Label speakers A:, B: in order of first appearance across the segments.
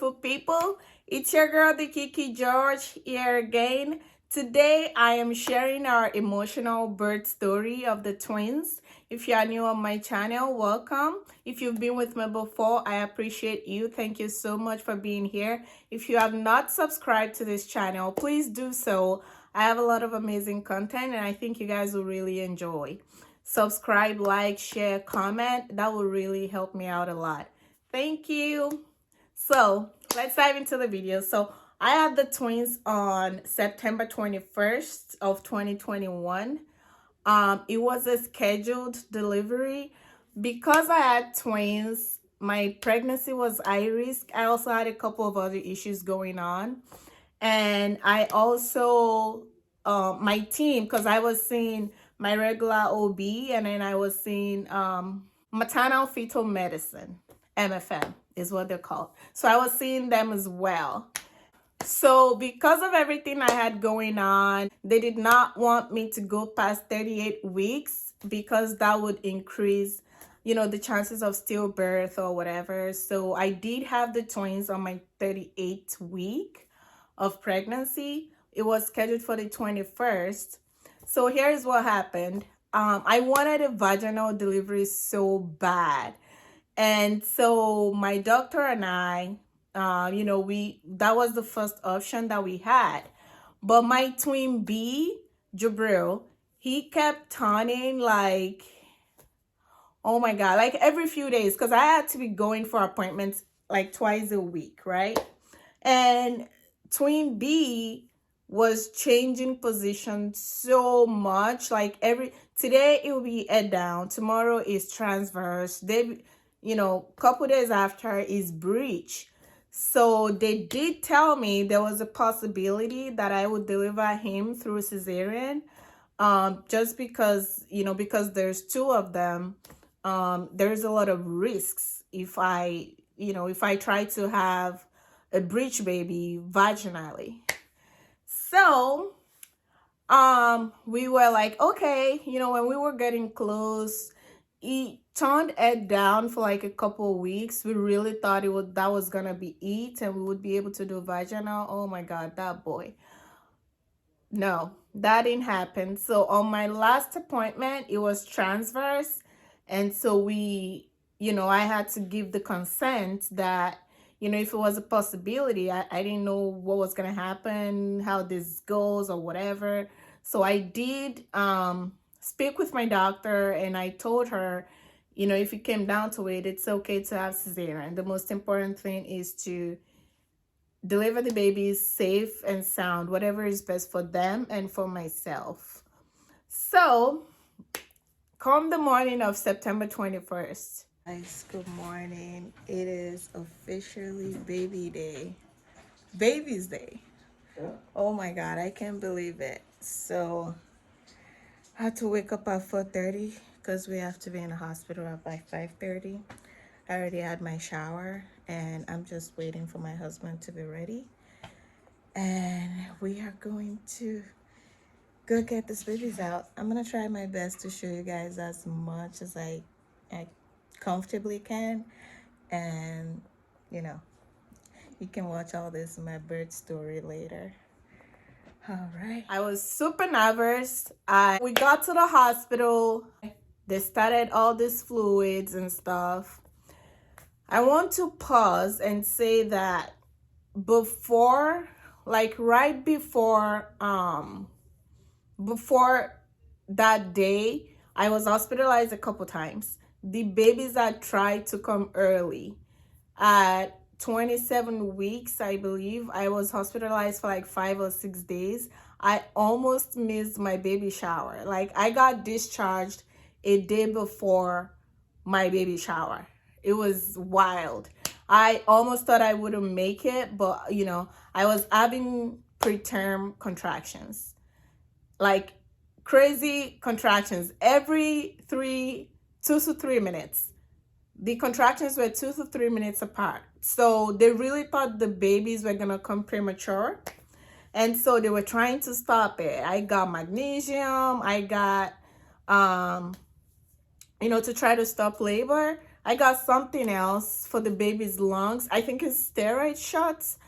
A: beautiful people. It's your girl, the Kiki George, here again. Today, I am sharing our emotional birth story of the twins. If you are new on my channel, welcome. If you've been with me before, I appreciate you. Thank you so much for being here. If you have not subscribed to this channel, please do so. I have a lot of amazing content and I think you guys will really enjoy. Subscribe, like, share, comment. That will really help me out a lot. Thank you. So let's dive into the video. So I had the twins on September 21st of 2021. It was a scheduled delivery. Because I had twins, my pregnancy was high risk. I also had a couple of other issues going on. And I also, my team, because I was seeing my regular OB and then I was seeing maternal fetal medicine, MFM is what they're called. So I was seeing them as well. So because of everything I had going on, they did not want me to go past 38 weeks because that would increase, the chances of stillbirth or whatever. So I did have the twins on my 38th week of pregnancy. It was scheduled for the 21st. So here's what happened. I wanted a vaginal delivery so bad. And so my doctor and I, that was the first option that we had. But my twin B, Jabril, he kept turning like, oh my God, like every few days, because I had to be going for appointments like twice a week, right? And twin B was changing position so much. Like today it will be head down, tomorrow is transverse, couple days after is breech. So they did tell me there was a possibility that I would deliver him through Caesarean. Just because, because there's two of them, there's a lot of risks if I try to have a breech baby vaginally. So we were like, okay, when we were getting close, he turned head down for like a couple of weeks. We really thought that was gonna be it and we would be able to do vaginal. Oh my God, that boy. No, that didn't happen. So on my last appointment, it was transverse. And so I had to give the consent that, if it was a possibility, I didn't know what was going to happen, how this goes or whatever. So I did speak with my doctor and I told her, if it came down to it, it's okay to have cesarean. The most important thing is to deliver the babies safe and sound, whatever is best for them and for myself. So come the morning of September 21st. Guys, good morning. It is officially baby's day. Oh my God, I can't believe it. So I had to wake up at 4:30 because we have to be in the hospital by 5:30. I already had my shower and I'm just waiting for my husband to be ready. And we are going to go get these babies out. I'm gonna try my best to show you guys as much as I comfortably can. And you can watch all this in my birth story later. All right. I was super nervous. We got to the hospital. They started all these fluids and stuff. I want to pause and say that right before that day, I was hospitalized a couple times. The babies had tried to come early. At 27 weeks, I believe, I was hospitalized for like 5 or 6 days. I almost missed my baby shower. Like I got discharged a day before my baby shower. It was wild. I almost thought I wouldn't make it, but I was having preterm contractions. Like crazy contractions every 2 to 3 minutes. The contractions were 2 to 3 minutes apart. So they really thought the babies were gonna come premature. And so they were trying to stop it. I got magnesium. I got, to try to stop labor. I got something else for the baby's lungs. I think it's steroid shots.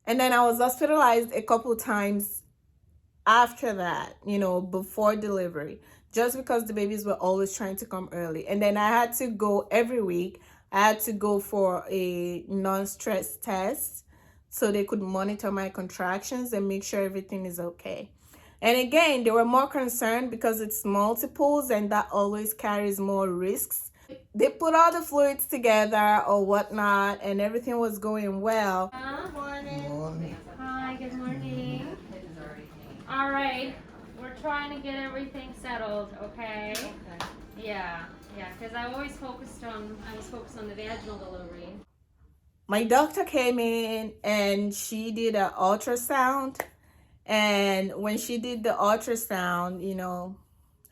A: And then I was hospitalized a couple times after that, before delivery, just because the babies were always trying to come early. And then I had to go every week. I had to go for a non-stress test so they could monitor my contractions and make sure everything is okay. And again, they were more concerned because it's multiples and that always carries more risks. They put all the fluids together or whatnot and everything was going well.
B: Good morning. Hi, good morning. All right, we're trying to get everything settled, okay? Yeah, because I was focused on the vaginal delivery.
A: My doctor came in and she did an ultrasound. And when she did the ultrasound,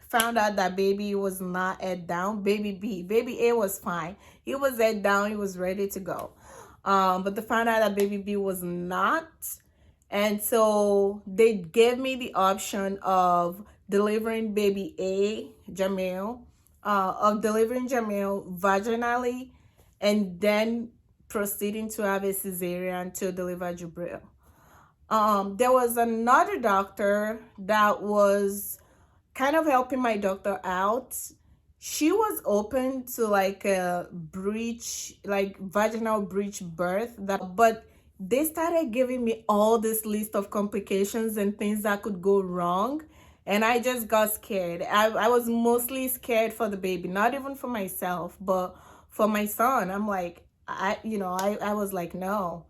A: found out that baby was not head down. Baby A was fine. He was head down. He was ready to go. But they found out that baby B was not. And so they gave me the option of delivering baby A, Jamil, vaginally, and then proceeding to have a cesarean to deliver Jubril. There was another doctor that was kind of helping my doctor out. She was open to like a breech, like vaginal breech birth, but they started giving me all this list of complications and things that could go wrong. And I just got scared. I was mostly scared for the baby, not even for myself, but for my son. I'm like, I was like, no,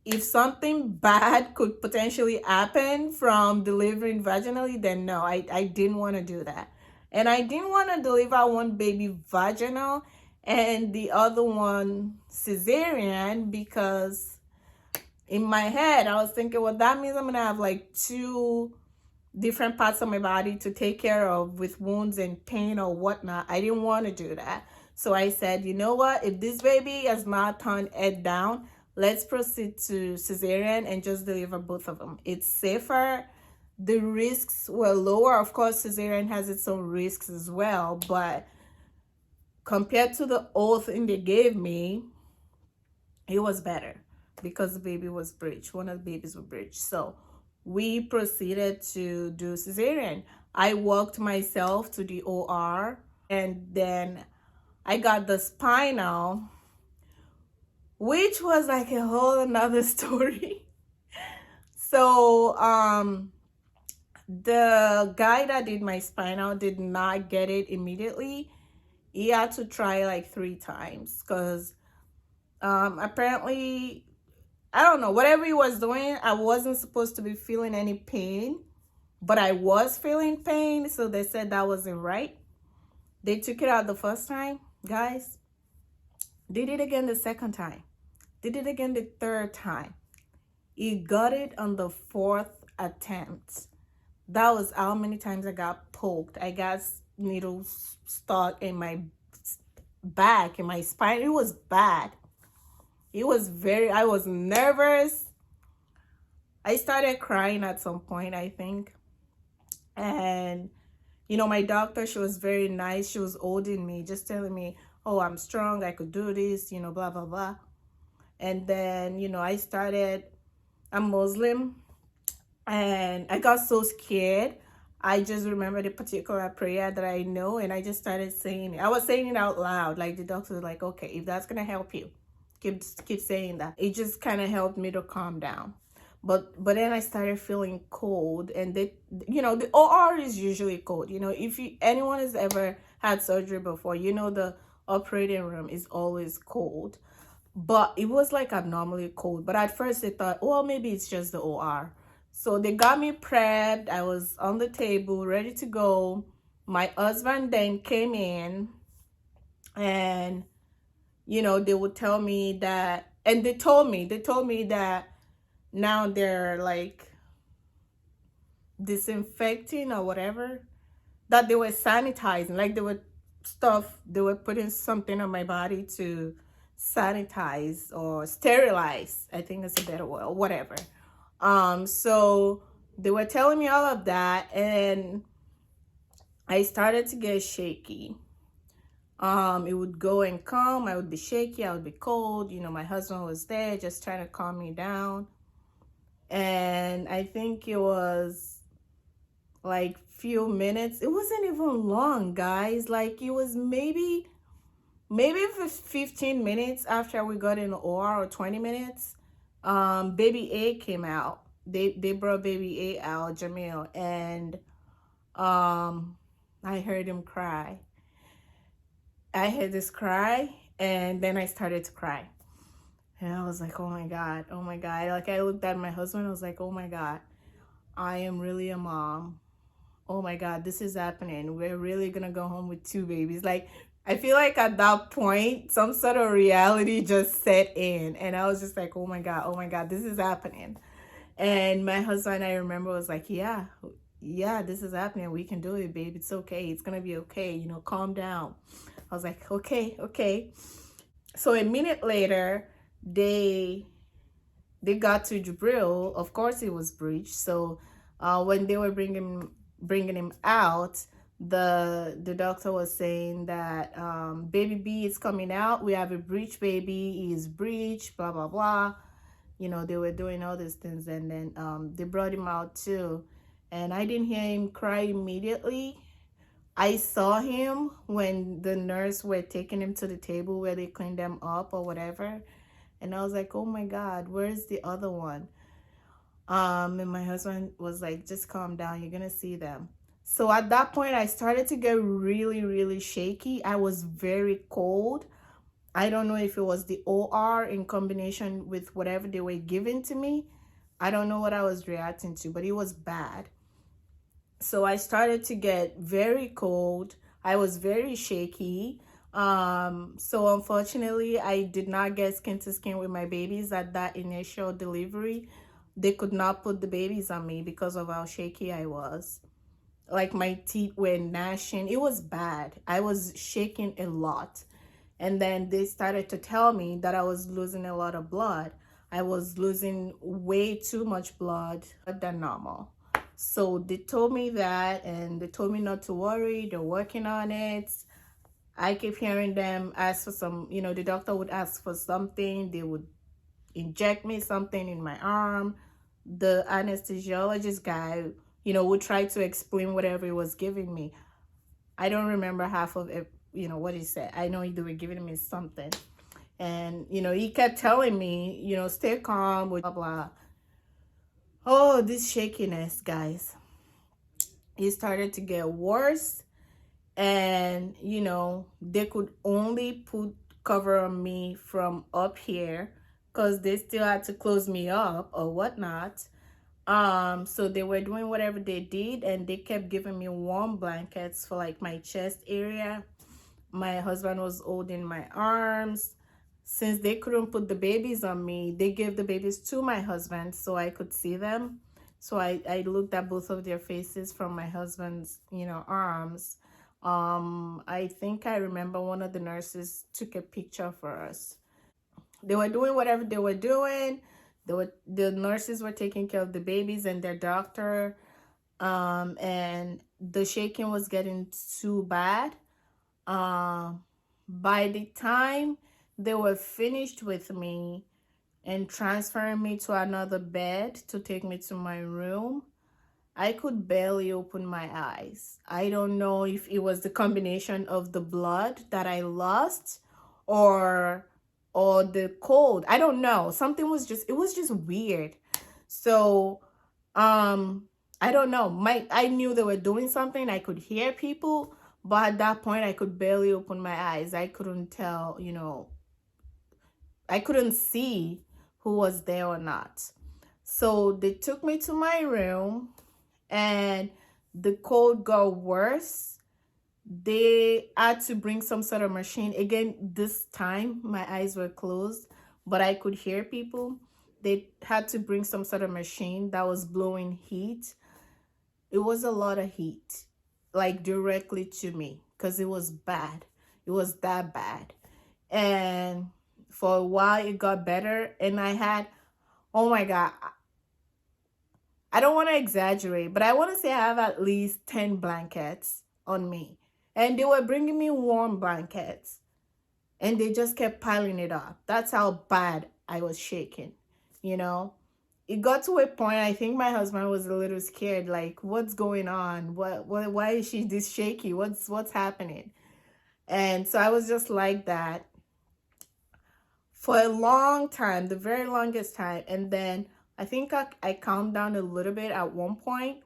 A: if something bad could potentially happen from delivering vaginally, then no, I didn't want to do that. And I didn't want to deliver one baby vaginal and the other one cesarean, because in my head I was thinking, well, that means I'm gonna have like two different parts of my body to take care of with wounds and pain or whatnot. I didn't want to do that. So I said, you know what? If this baby has not turned head down, let's proceed to cesarean and just deliver both of them. It's safer. The risks were lower. Of course, cesarean has its own risks as well, but compared to the old thing they gave me, it was better because the baby was breech. One of the babies was breech. So we proceeded to do cesarean. I walked myself to the OR and then I got the spinal, which was like a whole another story. So the guy that did my spinal did not get it immediately. He had to try like 3 times because apparently, I don't know, whatever he was doing, I wasn't supposed to be feeling any pain, but I was feeling pain. So they said that wasn't right. They took it out the first time, guys. Did it again the second time. Did it again the third time. He got it on the 4th attempt. That was how many times I got poked. I got needles stuck in my back, in my spine. It was bad. I was nervous. I started crying at some point, I think. And, my doctor, she was very nice. She was holding me, just telling me, oh, I'm strong. I could do this, blah, blah, blah. And then, I'm Muslim. And I got so scared. I just remembered a particular prayer that I know, and I just started saying it. I was saying it out loud. Like the doctor was like, okay, if that's going to help you, keep saying that. It just kind of helped me to calm down. But then I started feeling cold, and the OR is usually cold. If anyone has ever had surgery before, the operating room is always cold. But it was like abnormally cold. But at first they thought, well, maybe it's just the OR. So they got me prepped. I was on the table, ready to go. My husband then came in, and they would tell me that, and they told me that now they're like disinfecting or whatever, that they were sanitizing, like they were putting something on my body to sanitize or sterilize, I think that's a better word, or whatever. So they were telling me all of that, and I started to get shaky. It would go and come. I would be shaky. I would be cold. My husband was there just trying to calm me down. And I think it was like few minutes. It wasn't even long, guys. Like it was maybe for 15 minutes after we got in the OR, or 20 minutes. Baby A came out. They brought baby A out, Jamil, and um I heard him cry. I heard this cry, and then I started to cry. And I was like, oh my God, oh my God. Like I looked at my husband, I was like, oh my God, I am really a mom. Oh my God, this is happening. We're really gonna go home with two babies. Like, I feel like at that point, some sort of reality just set in. And I was just like, oh my God, this is happening. And my husband, I remember, was like, yeah, this is happening. We can do it, babe. It's okay. It's gonna be okay. Calm down. I was like, okay, okay. So a minute later, they they got to Jabril. Of course, it was breached. So when they were bringing him out, the doctor was saying that baby B is coming out. We have a breech baby. He is breech. Blah blah blah. They were doing all these things, and then they brought him out too. And I didn't hear him cry immediately. I saw him when the nurse were taking him to the table where they cleaned them up or whatever. And I was like, oh my God, where's the other one? And my husband was like, just calm down, you're gonna see them. So at that point, I started to get really, really shaky. I was very cold. I don't know if it was the OR in combination with whatever they were giving to me. I don't know what I was reacting to, but it was bad. So I started to get very cold. I was very shaky. So unfortunately, I did not get skin to skin with my babies at that initial delivery. They could not put the babies on me because of how shaky I was. Like my teeth were gnashing. It was bad. I was shaking a lot. And then they started to tell me that I was losing a lot of blood. I was losing way too much blood than normal. So they told me that, and they told me not to worry. They're working on it. I keep hearing them ask for some, the doctor would ask for something. They would inject me something in my arm. The anesthesiologist guy, would try to explain whatever he was giving me. I don't remember half of it, what he said. I know they were giving me something. And, he kept telling me, stay calm, blah, blah. Oh, this shakiness, guys. It started to get worse. And, they could only put cover on me from up here because they still had to close me up or whatnot. So they were doing whatever they did, and they kept giving me warm blankets for like my chest area. My husband was holding my arms. Since they couldn't put the babies on me, they gave the babies to my husband so I could see them. So I looked at both of their faces from my husband's, arms. I think I remember one of the nurses took a picture for us. They were doing whatever they were doing. The nurses were taking care of the babies and their doctor. And the shaking was getting too bad. By the time they were finished with me and transferring me to another bed to take me to my room, I could barely open my eyes. I don't know if it was the combination of the blood that I lost or the cold. I don't know. It was just weird. So I don't know. I knew they were doing something. I could hear people, but at that point I could barely open my eyes. I couldn't tell, I couldn't see who was there or not. So they took me to my room, and the cold got worse. They had to bring some sort of machine. Again, this time my eyes were closed, but I could hear people. They had to bring some sort of machine that was blowing heat. It was a lot of heat, like directly to me, because it was bad. It was that bad. And for a while it got better, and I had, oh my God, I don't want to exaggerate, but I want to say I have at least 10 blankets on me. And they were bringing me warm blankets and they just kept piling it up. That's how bad I was shaking, you know. It got to a point, I think my husband was a little scared, like, what's going on? What why is she this shaky? What's happening? And so I was just like that for a long time, the very longest time. And then I think I calmed down a little bit at one point.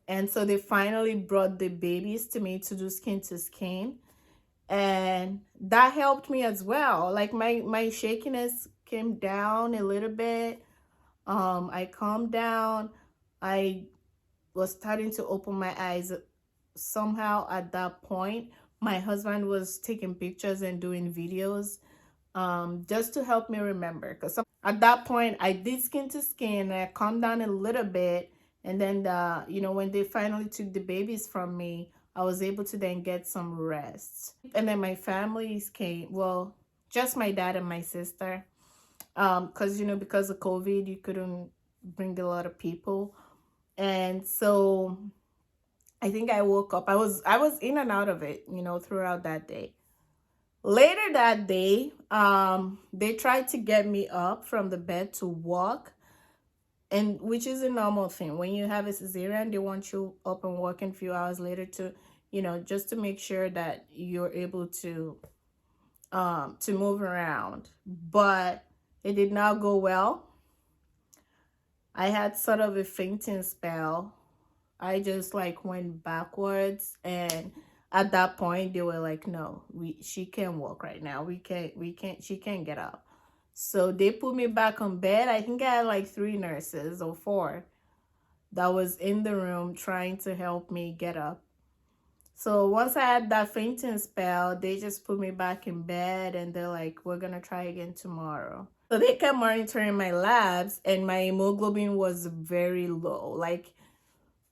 A: And so they finally brought the babies to me to do skin to skin. And that helped me as well. Like my shakiness came down a little bit. I calmed down. I was starting to open my eyes. Somehow at that point, my husband was taking pictures and doing videos, just to help me remember. Because at that point, I did skin to skin. I calmed down a little bit, and then when they finally took the babies from me, I was able to then get some rest. And then my families came. Well, just my dad and my sister. Because because of COVID, you couldn't bring a lot of people, and so I think I woke up. I was in and out of it, throughout that day. Later that day, they tried to get me up from the bed to walk, and which is a normal thing. When you have a cesarean, they want you up and walking a few hours later to, just to make sure that you're able to move around. But it did not go well. I had sort of a fainting spell. I just like went backwards, and at that point they were like, no, she can't walk right now. She can't get up. So they put me back on bed. I think I had like 3 nurses or 4 that was in the room trying to help me get up. So once I had that fainting spell, they just put me back in bed and they're like, we're gonna try again tomorrow. So they kept monitoring my labs, and my hemoglobin was very low, like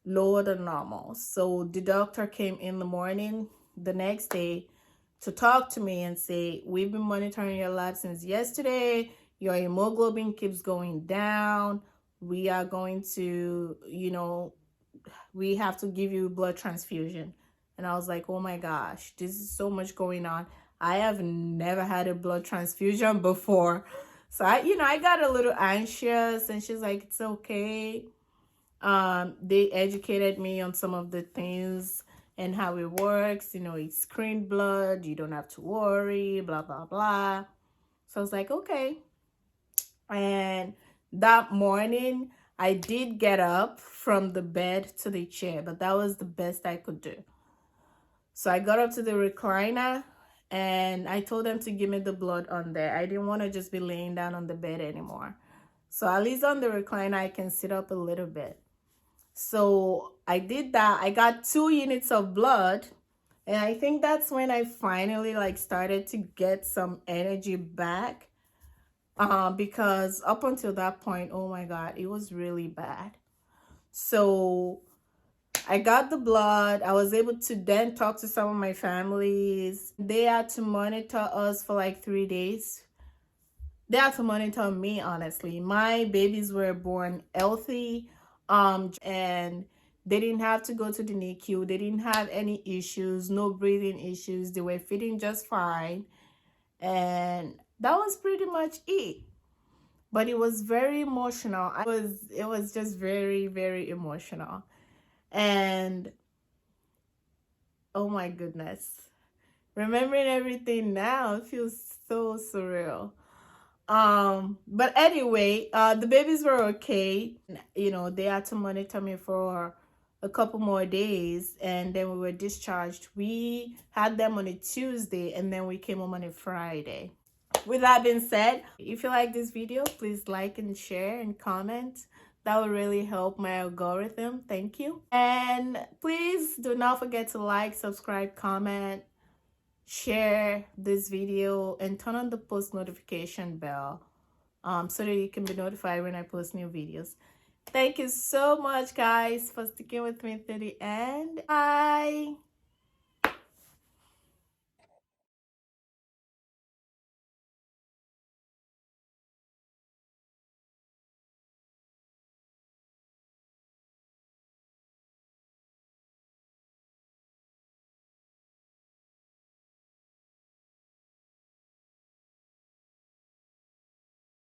A: lower than normal. So the doctor came in the morning the next day to talk to me and say, we've been monitoring your lab since yesterday. Your hemoglobin keeps going down. We are going to, we have to give you blood transfusion. And I was like, oh my gosh, this is so much going on. I have never had a blood transfusion before. So I got a little anxious, and she's like, it's okay. They educated me on some of the things and how it works. It's screened blood. You don't have to worry, blah, blah, blah. So I was like, okay. And that morning, I did get up from the bed to the chair, but that was the best I could do. So I got up to the recliner and I told them to give me the blood on there. I didn't want to just be laying down on the bed anymore. So at least on the recliner, I can sit up a little bit. So I did that. I got 2 units of blood. And I think that's when I finally started to get some energy back. Because up until that point, oh my God, it was really bad. So I got the blood. I was able to then talk to some of my families. They had to monitor us for like 3 days. They had to monitor me, honestly. My babies were born healthy, and they didn't have to go to the NICU. They didn't have any issues, no breathing issues. They were feeding just fine. And that was pretty much it. But it was very emotional. It was just very, very emotional. And oh my goodness. Remembering everything now feels so surreal. But anyway, the babies were okay. They had to monitor me for a couple more days, and then we were discharged. We had them on a Tuesday, and then we came home on a Friday. With that being said, if you like this video, please like and share and comment. That will really help my algorithm. Thank you. And please do not forget to like, subscribe, comment, share this video, and turn on the post notification bell, so that you can be notified when I post new videos. Thank you so much, guys, for sticking with me to the end. Bye.